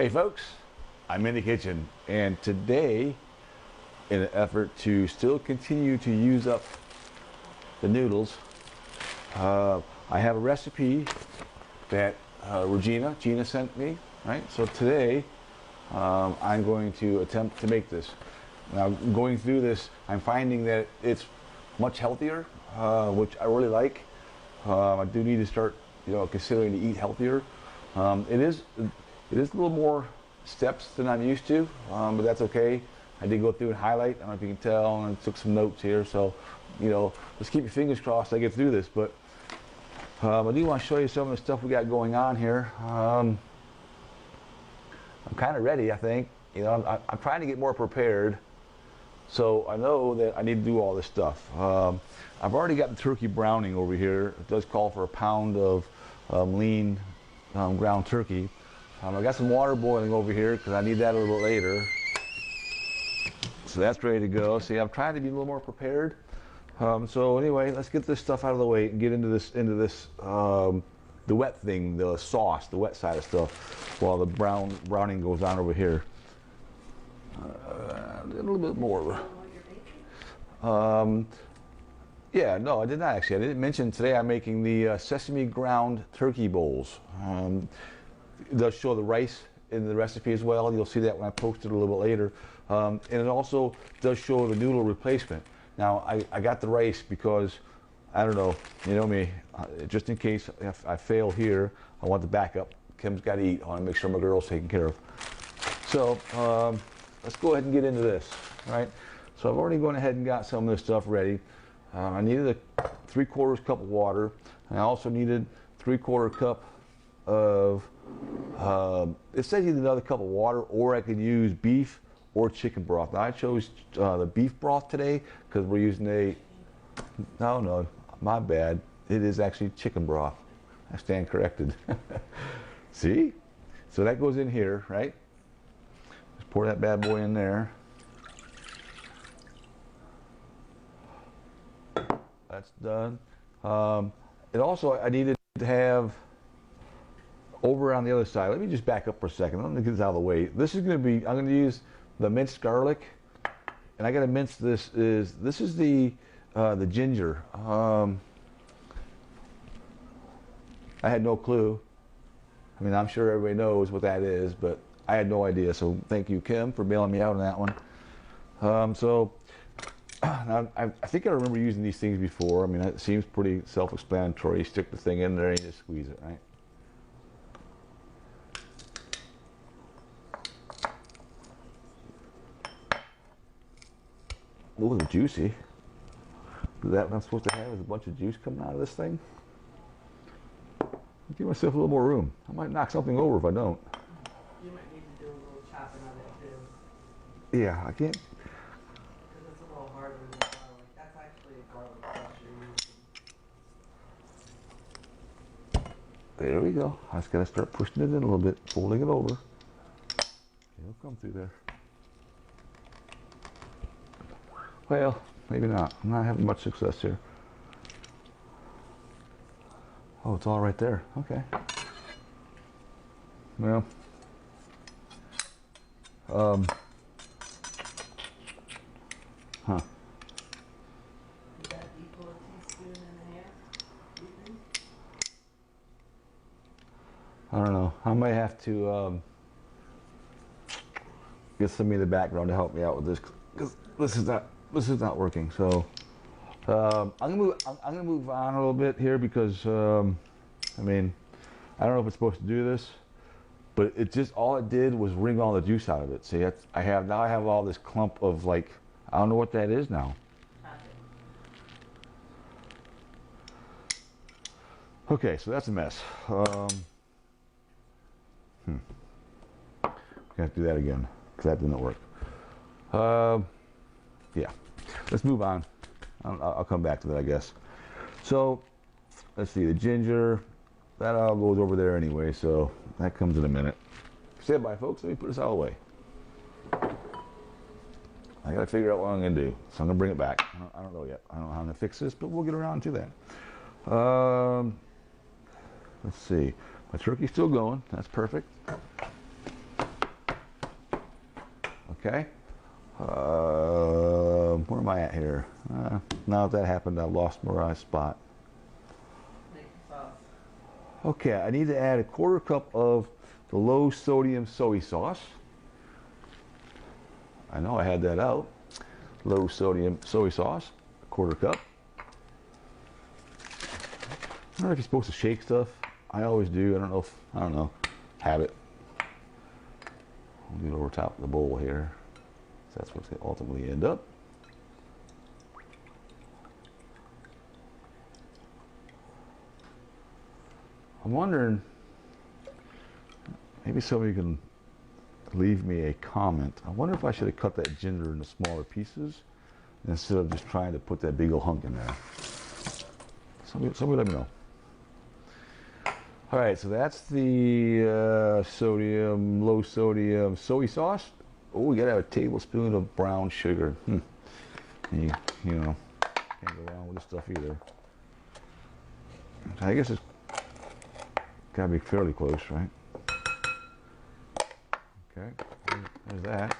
Hey folks, I'm in the kitchen, and today, in an effort to still continue to use up the noodles, I have a recipe that Regina sent me, right? So today, I'm going to attempt to make this. Now, going through this, I'm finding that it's much healthier, which I really like. I do need to start, considering to eat healthier. It is a little more steps than I'm used to, but that's okay. I did go through and highlight. I don't know if you can tell, and I took some notes here. So, let's keep your fingers crossed I get through this. But I do want to show you some of the stuff we got going on here. I'm kind of ready, I think. I'm trying to get more prepared. So I know that I need to do all this stuff. I've already got the turkey browning over here. It does call for a pound of lean ground turkey. I got some water boiling over here because I need that a little bit later. So that's ready to go. See, I'm trying to be a little more prepared. So anyway, let's get this stuff out of the way and get into this, the wet thing, the sauce, the wet side of stuff, while the browning goes on over here. A little bit more. Yeah, no, I did not actually. I didn't mention today I'm making the Sesame Ground Turkey Bowls. It does show the rice in the recipe as well. You'll see that when I post it a little bit later. And it also does show the noodle replacement. Now, I got the rice because, I don't know, you know me, just in case if I fail here, I want the backup. Kim's got to eat. I want to make sure my girl's taken care of. So, let's go ahead and get into this, right? So I've already gone ahead and got some of this stuff ready. I needed a 3/4 cup of water. And I also needed 3/4 cup of, it says either another cup of water, or I could use beef or chicken broth. Now I chose the beef broth today because we're using no, my bad. It is actually chicken broth. I stand corrected. See? So that goes in here, right? Just pour that bad boy in there. That's done. It also, I needed to have over on the other side. Let me just back up for a second. Let me get this out of the way. This is going to be, I'm going to use the minced garlic, and I got to mince this. This is the ginger. I had no clue. I mean, I'm sure everybody knows what that is, but I had no idea. So thank you, Kim, for bailing me out on that one. Now, I think I remember using these things before. I mean, it seems pretty self-explanatory. You stick the thing in there and you just squeeze it, right? Ooh, it's juicy. Is that what I'm supposed to have? Is a bunch of juice coming out of this thing? Give myself a little more room. I might knock something over if I don't. You might need to do a little chopping of it too. Yeah, I can't. Because it's a little harder than garlic. That's actually a garlic crusher you're using. There we go. I just gotta start pushing it in a little bit, folding it over. It'll come through there. Well, maybe not. I'm not having much success here. Oh, it's all right there. Okay. Well, huh. Is that equal a teaspoon and a half, you think? I don't know. I might have to get somebody in the background to help me out with this, because this is not working. So I'm gonna move on a little bit here because I mean, I don't know if it's supposed to do this, but it just, all it did was wring all the juice out of it. See, I have all this clump of, like, I don't know what that is now. Okay, so that's a mess. Gonna have to do that again because that didn't work. Yeah, let's move on. I'll come back to that, I guess. So let's see, the ginger, that all goes over there anyway, so that comes in a minute. Stand by, folks. Let me put this out of the way. I gotta figure out what I'm gonna do, so I'm gonna bring it back. I don't know yet. I don't know how I'm gonna fix this, but we'll get around to that. Let's see. My turkey's still going. That's perfect. Okay. Where am I at here? Now that happened, I lost my spot. Make the sauce. Okay, I need to add a quarter cup of the low sodium soy sauce. I know I had that out. Low sodium soy sauce, a quarter cup. I don't know if you're supposed to shake stuff. I always do. I don't know. Habit. I'll do it over top of the bowl here. So that's what's going to ultimately end up. I'm wondering, maybe somebody can leave me a comment. I wonder if I should have cut that ginger into smaller pieces instead of just trying to put that big old hunk in there. Somebody let me know. All right, so that's the low sodium soy sauce. Oh, we gotta have a tablespoon of brown sugar. You know, can't go wrong with this stuff either. I guess it's gotta be fairly close, right? Okay, there's that.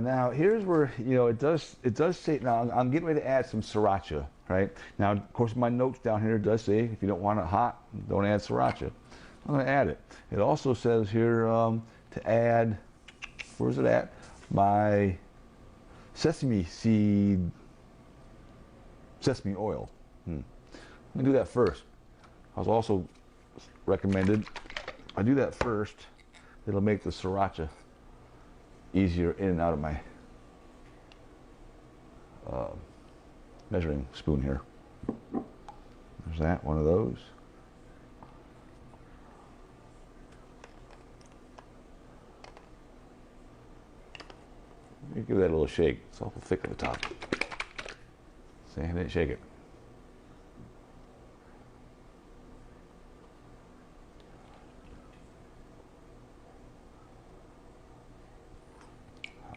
Now here's where it does say. Now I'm getting ready to add some sriracha, right? Now of course my notes down here does say if you don't want it hot, don't add sriracha. I'm going to add it. It also says here to add. Where's it at? My sesame oil. Let me do that first. I was also recommended I do that first. It'll make the sriracha easier in and out of my measuring spoon here. There's that, one of those. You give that a little shake. It's awful thick at the top. See, I didn't shake it.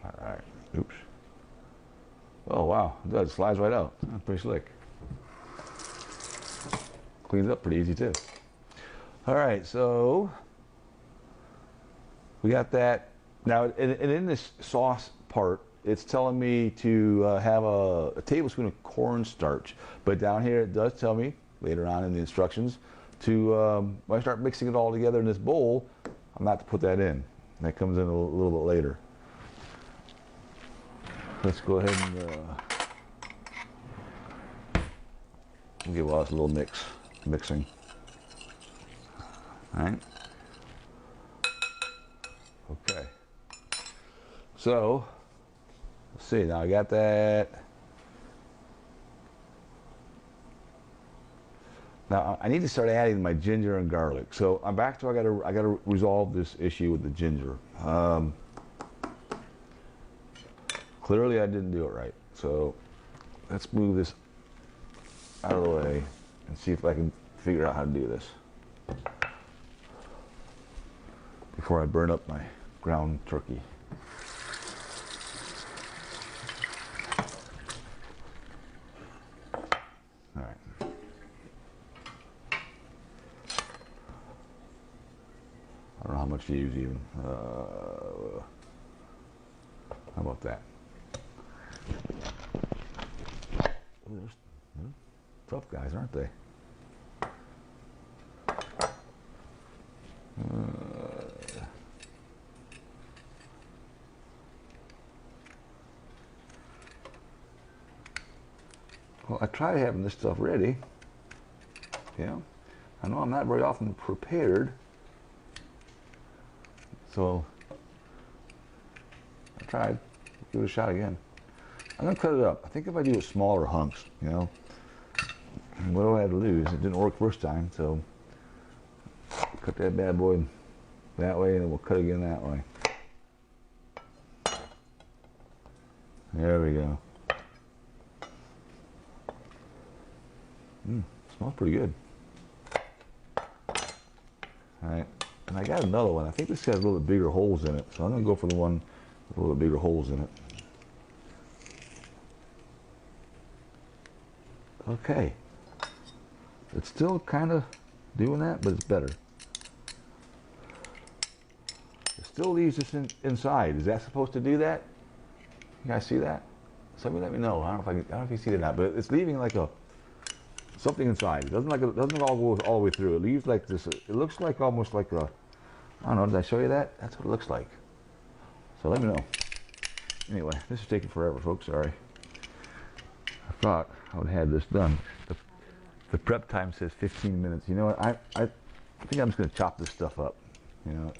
All right. Oops. Oh wow, it does. Slides right out. That's pretty slick. Cleans up pretty easy too. All right, so we got that. Now, and in this sauce part, it's telling me to have a tablespoon of cornstarch. But down here, it does tell me, later on in the instructions, to, when I start mixing it all together in this bowl, I'm not to put that in. That comes in a little bit later. Let's go ahead and give us a little mixing. All right. Okay. So, let's see, now I got that. Now I need to start adding my ginger and garlic. So I'm back to I gotta resolve this issue with the ginger. Clearly I didn't do it right. So let's move this out of the way and see if I can figure out how to do this before I burn up my ground turkey. All right. I don't know how much to use even. How about that? They're tough guys, aren't they? Well, I try having this stuff ready. Yeah, I know I'm not very often prepared, so I tried. Give it a shot again. I'm gonna cut it up. I think if I do it smaller hunks, what do I have to lose? It didn't work first time, so cut that bad boy that way, and then we'll cut again that way. There we go. Smells pretty good. All right, and I got another one. I think this has a little bit bigger holes in it, so I'm gonna go for the one with a little bit bigger holes in it. Okay, it's still kind of doing that, but it's better. still leaves this inside. Is that supposed to do that? You guys see that? Somebody let me know. I don't know if you see it or not, but it's leaving like a something inside. It doesn't all go all the way through. It leaves like this. It looks like almost like a, I don't know. Did I show you that? That's what it looks like. So let me know. Anyway, this is taking forever, folks. Sorry. I thought I would have had this done. The prep time says 15 minutes. You know what? I think I'm just gonna chop this stuff up. You know,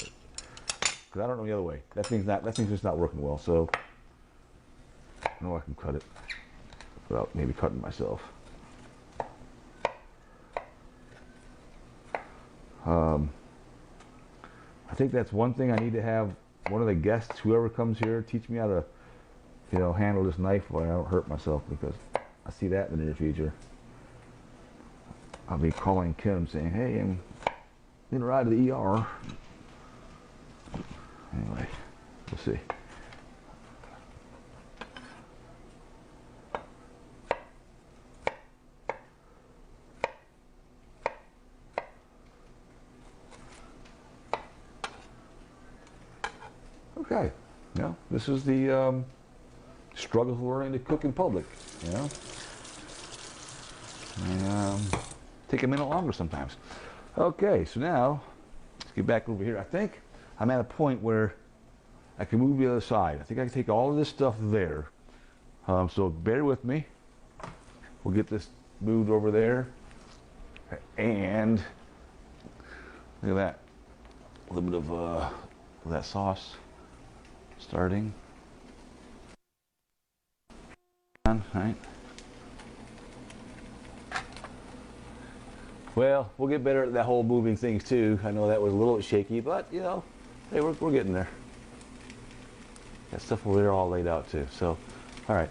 because I don't know the other way. That thing's just not working well. So I know I can cut it without maybe cutting myself. I think that's one thing I need to have one of the guests, whoever comes here, teach me how to, you know, handle this knife where I don't hurt myself, because I see that in the near future. I'll be calling Kim saying, hey, I'm going to ride to the ER. Anyway, we'll see. Okay, you know, this is the struggle of learning to cook in public, you know. And, take a minute longer sometimes. Okay, so now, let's get back over here. I think I'm at a point where I can move the other side. I think I can take all of this stuff there. So bear with me. We'll get this moved over there. And look at that. A little bit of that sauce starting. Right. Well, we'll get better at that whole moving things too. I know that was a little bit shaky, but you know, hey, we're getting there. Got stuff over there all laid out too. So, all right.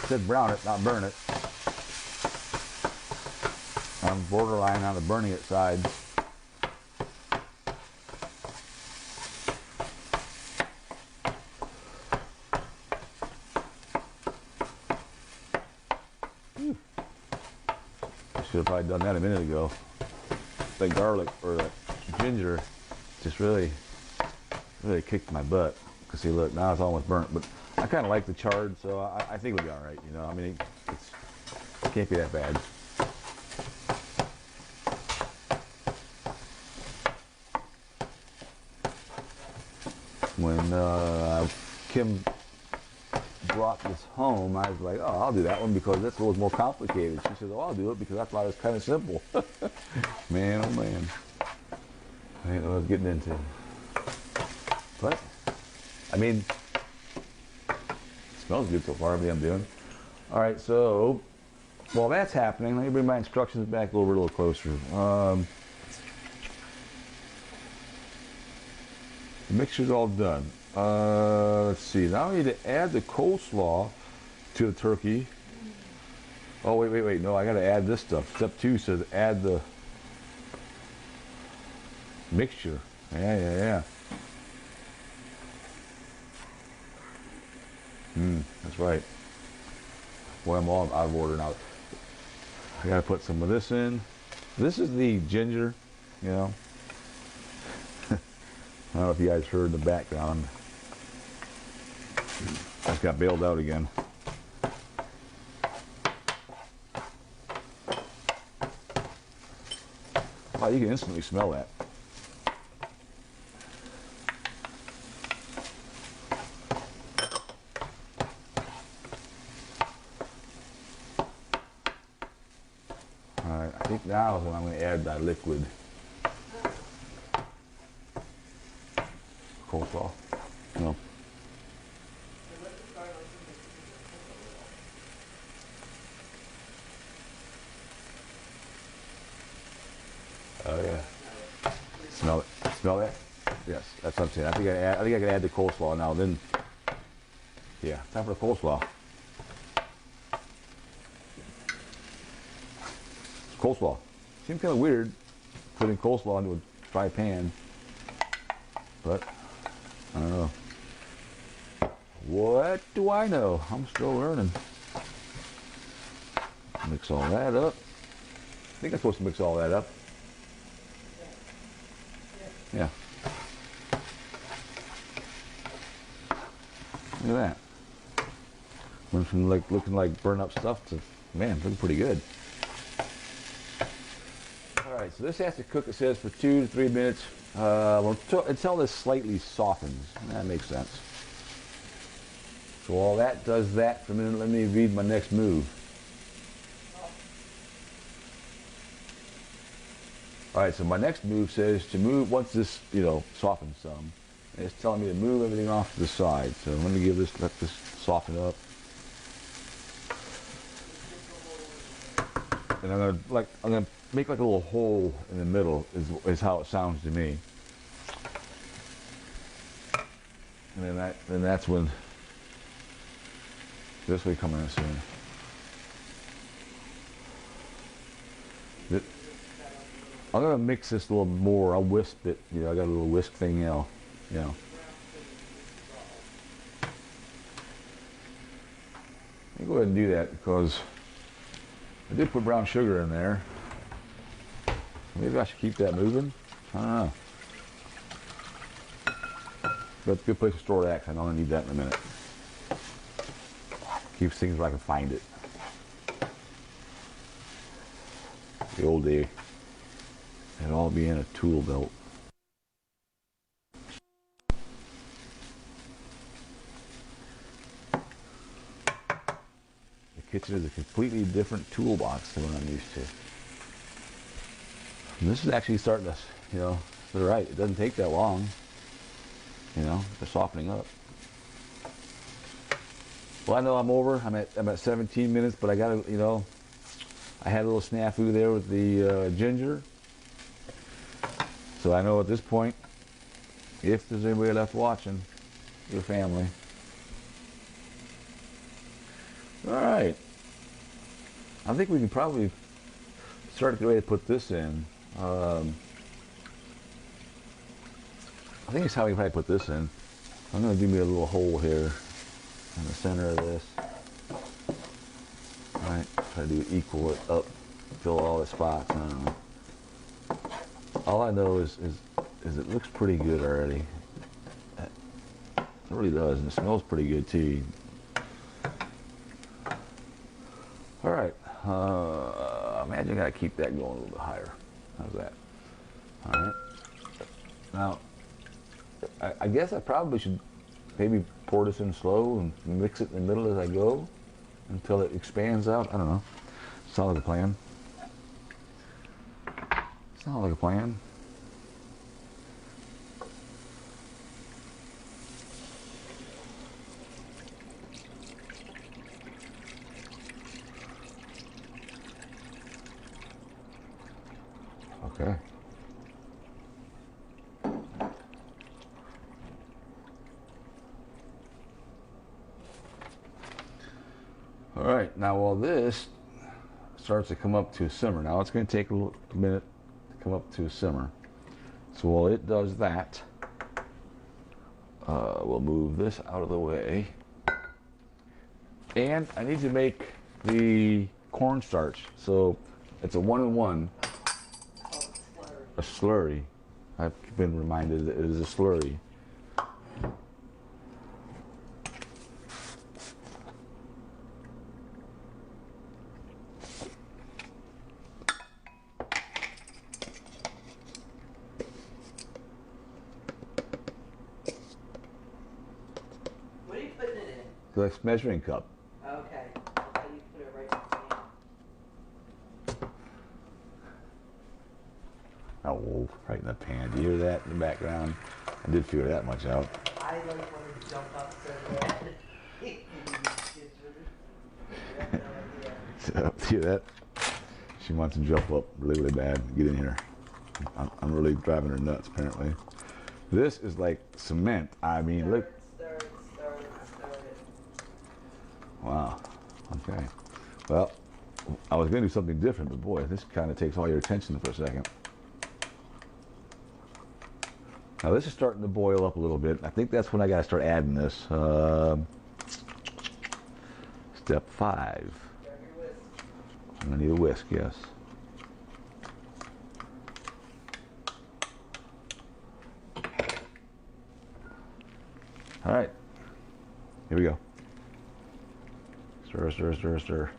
Said brown it, not burn it. I'm borderline on the burning it side. Should have probably done that a minute ago. The garlic or the ginger just really kicked my butt. Cause see, look, now it's almost burnt. But I kind of like the charred, so I think it'll be all right. You know, I mean, it can't be that bad. When Kim brought this home, I was like, oh, I'll do that one because that's a little more complicated. She said, oh, I'll do it because I thought it was kind of simple. Man, oh man. I didn't know what I was getting into. But, I mean, it smells good so far, everything I'm doing. All right, so while that's happening, let me bring my instructions back over a little closer. The mixture's all done. Let's see, now I need to add the coleslaw to the turkey. Oh, wait, no, I gotta add this stuff. Step 2 says add the mixture. Yeah. That's right. Boy, I'm all out of order now. I gotta put some of this in. This is the ginger, you know. I don't know if you guys heard in the background. I just got bailed out again. Wow, you can instantly smell that. Alright, I think now is when I'm going to add that liquid coleslaw. No. Oh yeah. Smell it. Smell that? Yes, that's what I'm saying. I think I can add the coleslaw now. Then, yeah, time for the coleslaw. Coleslaw. Seems kind of weird putting coleslaw into a dry pan, but I don't know. What do I know? I'm still learning. Mix all that up. I think I'm supposed to mix all that up. Yeah. Look at that. Went from like looking like burnt up stuff to, man, looking pretty good. All right, so this has to cook, it says, for 2 to 3 minutes. Until this slightly softens. That makes sense. So while that does that for a minute, let me read my next move. All right, so my next move says to move, once this, softens some, it's telling me to move everything off to the side. So let me let this soften up. And I'm gonna make like a little hole in the middle is how it sounds to me. And then that's when this will come in soon. I'm gonna mix this a little more. I'll whisk it. I got a little whisk thing, Let me go ahead and do that because I did put brown sugar in there. Maybe I should keep that moving. I don't know. But it's a good place to store that, 'cause I know I need that in a minute. Keeps things where I can find it. The old day, it'd all be in a tool belt. The kitchen is a completely different toolbox than what I'm used to. And this is actually starting to, they're right. It doesn't take that long. They're softening up. Well, I know I'm over. I'm at 17 minutes, but I got to, I had a little snafu there with the ginger. So I know at this point, if there's anybody left watching, your family. All right. I think we can probably start to get ready to put this in. I think it's how we probably put this in. I'm going to do me a little hole here in the center of this. All right, try to equal it up, fill all the spots. I don't know. All I know is it looks pretty good already. It really does, and it smells pretty good too. All right, imagine I gotta keep that going a little bit higher. How's that? All right. Now, I guess I probably should maybe pour this in slow and mix it in the middle as I go until it expands out. I don't know. Sounds like a plan. Sounds like a plan. Okay. All right, now while this starts to come up to a simmer, now it's going to take a minute to come up to a simmer. So while it does that, we'll move this out of the way. And I need to make the cornstarch. So it's a 1-in-1, a slurry. I've been reminded that it is a slurry. What are you putting it in? That's measuring cup. Okay. I thought you put it right in the pan. Oh, right in the pan. Do you hear that in the background? I did figure that much out. I like wanted to jump up so bad. You have no idea. So, see that? She wants to jump up really, really bad. Get in here. I'm really driving her nuts, apparently. This is like cement. I mean, look. Stir it. Wow. Okay. Well, I was going to do something different, but boy, this kind of takes all your attention for a second. Now this is starting to boil up a little bit. I think that's when I got to start adding this. Step 5. I'm going to need a whisk, yes. All right, here we go. Stir, stir, stir, stir.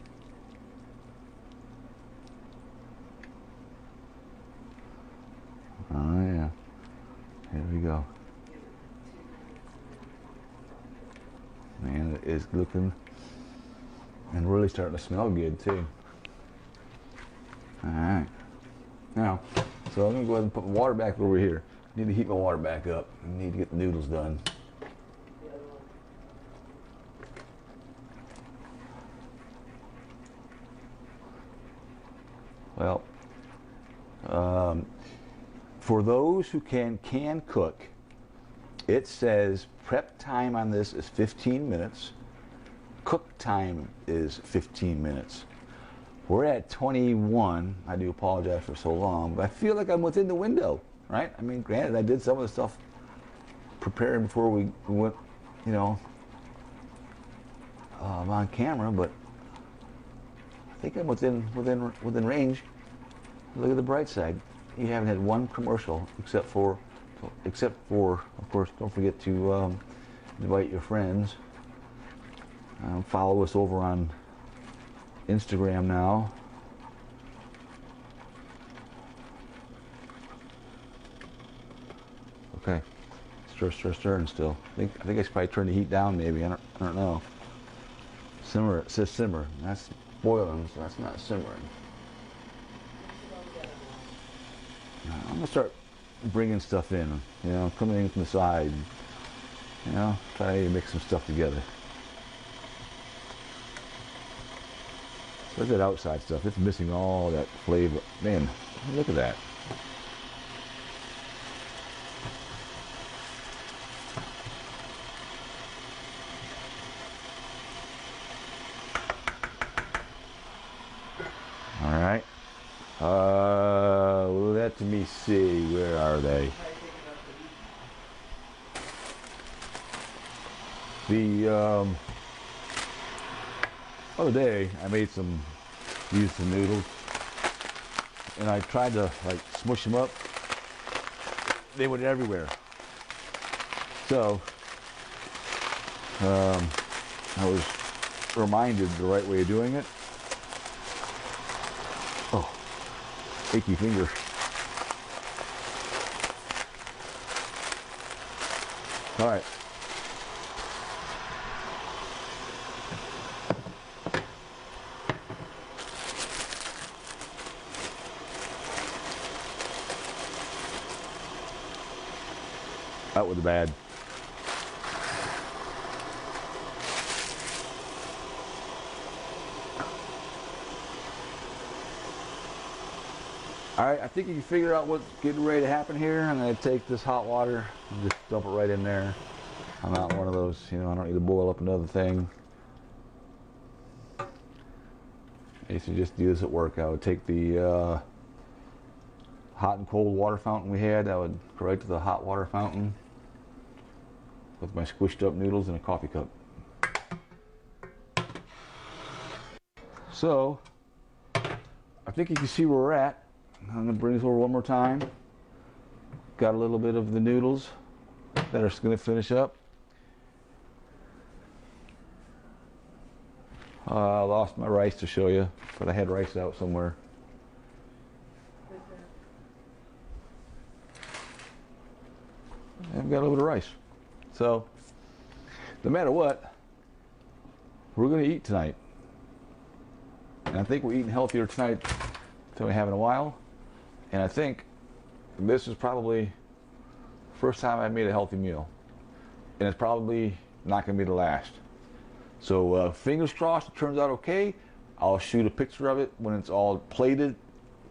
Oh yeah, here we go. Man, it is looking and really starting to smell good too. All right, now, so I'm gonna go ahead and put my water back over here. I need to heat my water back up. I need to get the noodles done. Well, for those who can cook, it says prep time on this is 15 minutes. Cook time is 15 minutes. We're at 21. I do apologize for so long, but I feel like I'm within the window, right? I mean, granted, I did some of the stuff preparing before we went, you know, on camera, but I think I'm within range. Look at the bright side. You haven't had one commercial except for, of course, don't forget to invite your friends. Follow us over on Instagram now. Okay, stirring still. I think I should probably turn the heat down. Maybe I don't know. Simmer. It says simmer. That's boiling, so that's not simmering. I'm gonna start bringing stuff in. You know, coming in from the side. You know, try to mix some stuff together. Look at that outside stuff. It's missing all that flavor. Man, look at that. All right. Let me see. Where are they? The other day I made used some noodles, and I tried to like smush them up. They went everywhere. So I was reminded the right way of doing it. Oh, achy finger. All right. Out with the bad. All right, I think you can figure out what's getting ready to happen here. I'm going to take this hot water and just dump it right in there. I'm not one of those, you know, I don't need to boil up another thing. I used to just do this at work. I would take the hot and cold water fountain we had. I would go right to the hot water fountain with my squished up noodles in a coffee cup. So, I think you can see where we're at. I'm going to bring this over one more time. Got a little bit of the noodles that are going to finish up. I lost my rice to show you, but I had rice out somewhere. I've got a little bit of rice. So, no matter what, we're going to eat tonight. And I think we're eating healthier tonight than we have in a while. And I think this is probably the first time I've made a healthy meal. And it's probably not going to be the last. So fingers crossed it turns out okay. I'll shoot a picture of it when it's all plated.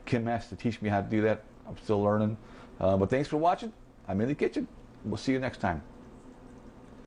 Kim has to teach me how to do that. I'm still learning. But thanks for watching. I'm in the kitchen. We'll see you next time.